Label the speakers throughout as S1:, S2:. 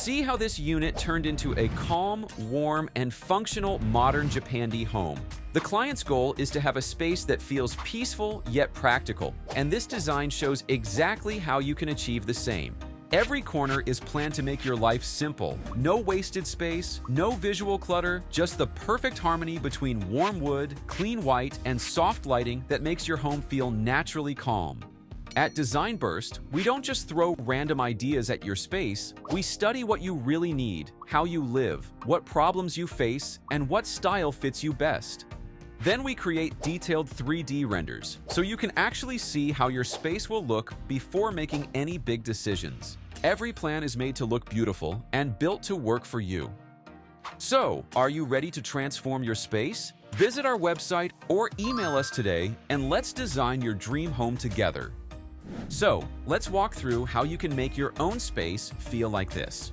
S1: See how this unit turned into a calm, warm, and functional modern Japandi home. The client's goal is to have a space that feels peaceful yet practical, and this design shows exactly how you can achieve the same. Every corner is planned to make your life simple. No wasted space, no visual clutter, just the perfect harmony between warm wood, clean white, and soft lighting that makes your home feel naturally calm. At Design Burst, we don't just throw random ideas at your space, we study what you really need, how you live, what problems you face, and what style fits you best. Then we create detailed 3D renders, so you can actually see how your space will look before making any big decisions. Every plan is made to look beautiful and built to work for you. So, are you ready to transform your space? Visit our website or email us today and let's design your dream home together. So, let's walk through how you can make your own space feel like this.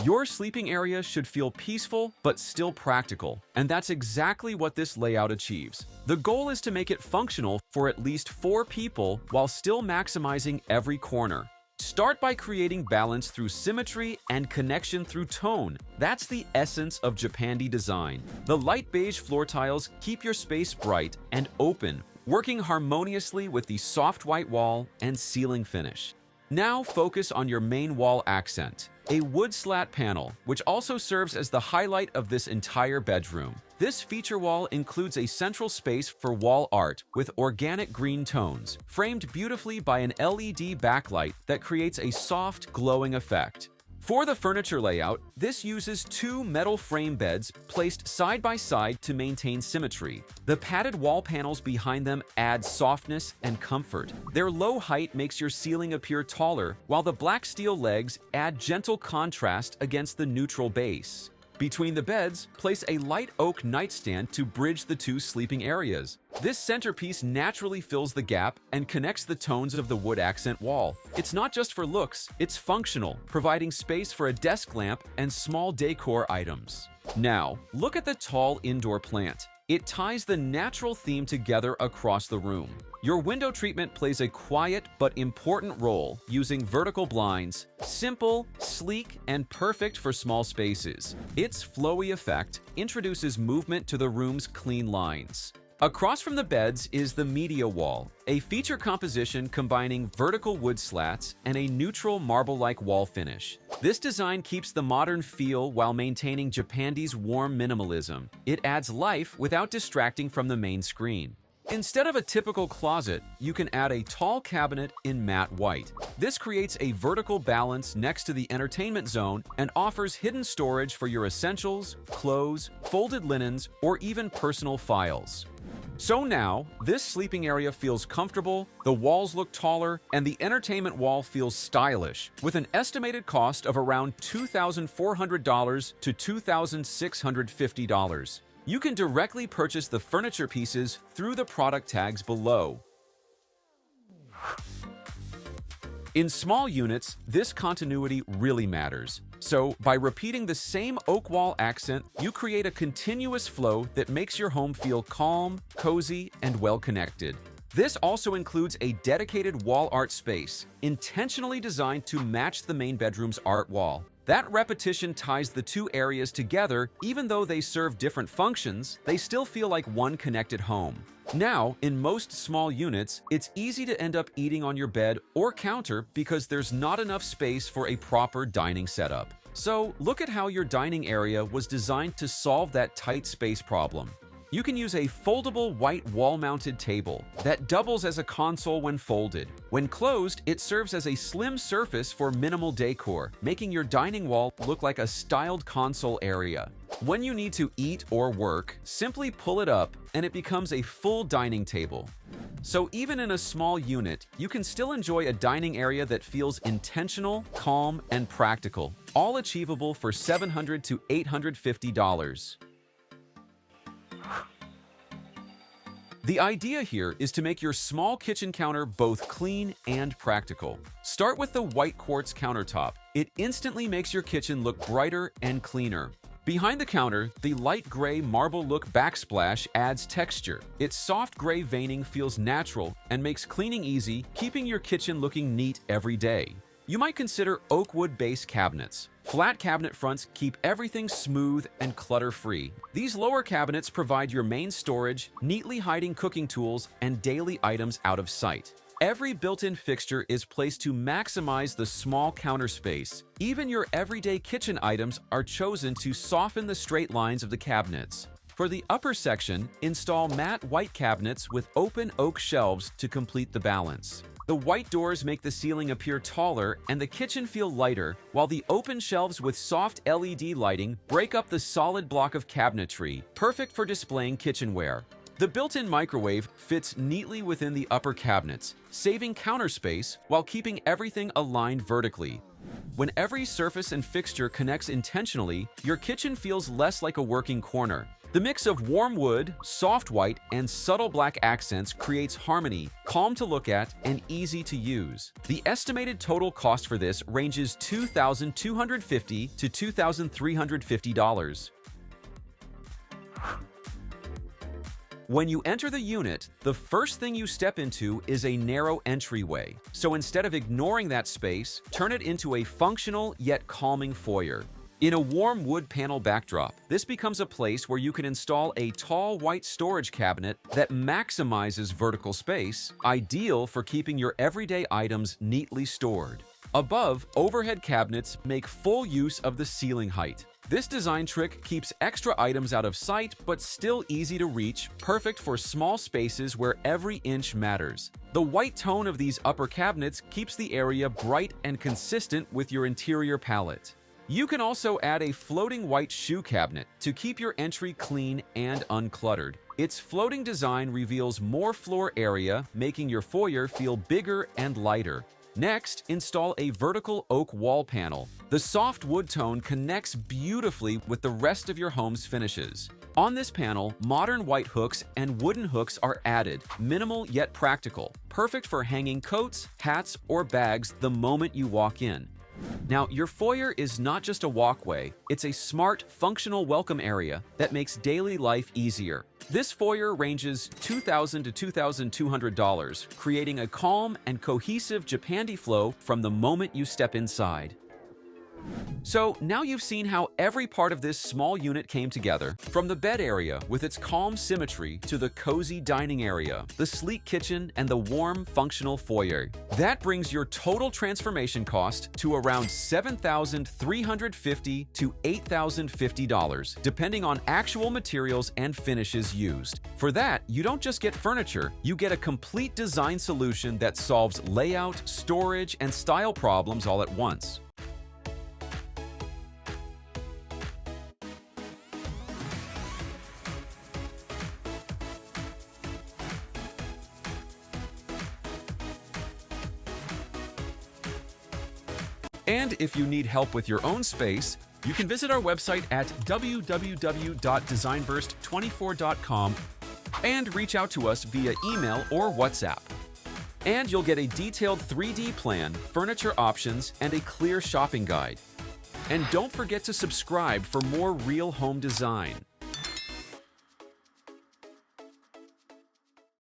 S1: Your sleeping area should feel peaceful but still practical, and that's exactly what this layout achieves. The goal is to make it functional for at least 4 people while still maximizing every corner. Start by creating balance through symmetry and connection through tone. That's the essence of Japandi design. The light beige floor tiles keep your space bright and open, working harmoniously with the soft white wall and ceiling finish. Now focus on your main wall accent, a wood slat panel, which also serves as the highlight of this entire bedroom. This feature wall includes a central space for wall art with organic green tones, framed beautifully by an LED backlight that creates a soft, glowing effect. For the furniture layout, this uses 2 metal frame beds placed side by side to maintain symmetry. The padded wall panels behind them add softness and comfort. Their low height makes your ceiling appear taller, while the black steel legs add gentle contrast against the neutral base. Between the beds, place a light oak nightstand to bridge the 2 sleeping areas. This centerpiece naturally fills the gap and connects the tones of the wood accent wall. It's not just for looks, it's functional, providing space for a desk lamp and small decor items. Now, look at the tall indoor plant. It ties the natural theme together across the room. Your window treatment plays a quiet but important role using vertical blinds, simple, sleek, and perfect for small spaces. Its flowy effect introduces movement to the room's clean lines. Across from the beds is the media wall, a feature composition combining vertical wood slats and a neutral marble-like wall finish. This design keeps the modern feel while maintaining Japandi's warm minimalism. It adds life without distracting from the main screen. Instead of a typical closet, you can add a tall cabinet in matte white. This creates a vertical balance next to the entertainment zone and offers hidden storage for your essentials, clothes, folded linens, or even personal files. So now, this sleeping area feels comfortable, the walls look taller, and the entertainment wall feels stylish, with an estimated cost of around $2,400 to $2,650. You can directly purchase the furniture pieces through the product tags below. In small units, this continuity really matters. So, by repeating the same oak wall accent, you create a continuous flow that makes your home feel calm, cozy, and well-connected. This also includes a dedicated wall art space, intentionally designed to match the main bedroom's art wall. That repetition ties the 2 areas together. Even though they serve different functions, they still feel like one connected home. Now, in most small units, it's easy to end up eating on your bed or counter because there's not enough space for a proper dining setup. So, look at how your dining area was designed to solve that tight space problem. You can use a foldable white wall-mounted table that doubles as a console when folded. When closed, it serves as a slim surface for minimal decor, making your dining wall look like a styled console area. When you need to eat or work, simply pull it up and it becomes a full dining table. So even in a small unit, you can still enjoy a dining area that feels intentional, calm, and practical, all achievable for $700 to $850. The idea here is to make your small kitchen counter both clean and practical. Start with the white quartz countertop. It instantly makes your kitchen look brighter and cleaner. Behind the counter, the light gray marble look backsplash adds texture. Its soft gray veining feels natural and makes cleaning easy, keeping your kitchen looking neat every day. You might consider oak wood-based cabinets. Flat cabinet fronts keep everything smooth and clutter-free. These lower cabinets provide your main storage, neatly hiding cooking tools and daily items out of sight. Every built-in fixture is placed to maximize the small counter space. Even your everyday kitchen items are chosen to soften the straight lines of the cabinets. For the upper section, install matte white cabinets with open oak shelves to complete the balance. The white doors make the ceiling appear taller and the kitchen feel lighter, while the open shelves with soft LED lighting break up the solid block of cabinetry, perfect for displaying kitchenware. The built-in microwave fits neatly within the upper cabinets, saving counter space while keeping everything aligned vertically. When every surface and fixture connects intentionally, your kitchen feels less like a working corner. The mix of warm wood, soft white, and subtle black accents creates harmony, calm to look at, and easy to use. The estimated total cost for this ranges $2,250 to $2,350. When you enter the unit, the first thing you step into is a narrow entryway. So instead of ignoring that space, turn it into a functional yet calming foyer. In a warm wood panel backdrop, this becomes a place where you can install a tall white storage cabinet that maximizes vertical space, ideal for keeping your everyday items neatly stored. Above, overhead cabinets make full use of the ceiling height. This design trick keeps extra items out of sight but still easy to reach, perfect for small spaces where every inch matters. The white tone of these upper cabinets keeps the area bright and consistent with your interior palette. You can also add a floating white shoe cabinet to keep your entry clean and uncluttered. Its floating design reveals more floor area, making your foyer feel bigger and lighter. Next, install a vertical oak wall panel. The soft wood tone connects beautifully with the rest of your home's finishes. On this panel, modern white hooks and wooden hooks are added, minimal yet practical, perfect for hanging coats, hats, or bags the moment you walk in. Now, your foyer is not just a walkway, it's a smart, functional welcome area that makes daily life easier. This foyer ranges $2,000 to $2,200, creating a calm and cohesive Japandi flow from the moment you step inside. So now you've seen how every part of this small unit came together, from the bed area with its calm symmetry to the cozy dining area, the sleek kitchen, and the warm, functional foyer. That brings your total transformation cost to around $7,350 to $8,050, depending on actual materials and finishes used. For that, you don't just get furniture, you get a complete design solution that solves layout, storage, and style problems all at once. And if you need help with your own space, you can visit our website at www.designburst24.com and reach out to us via email or WhatsApp. And you'll get a detailed 3D plan, furniture options, and a clear shopping guide. And don't forget to subscribe for more real home design.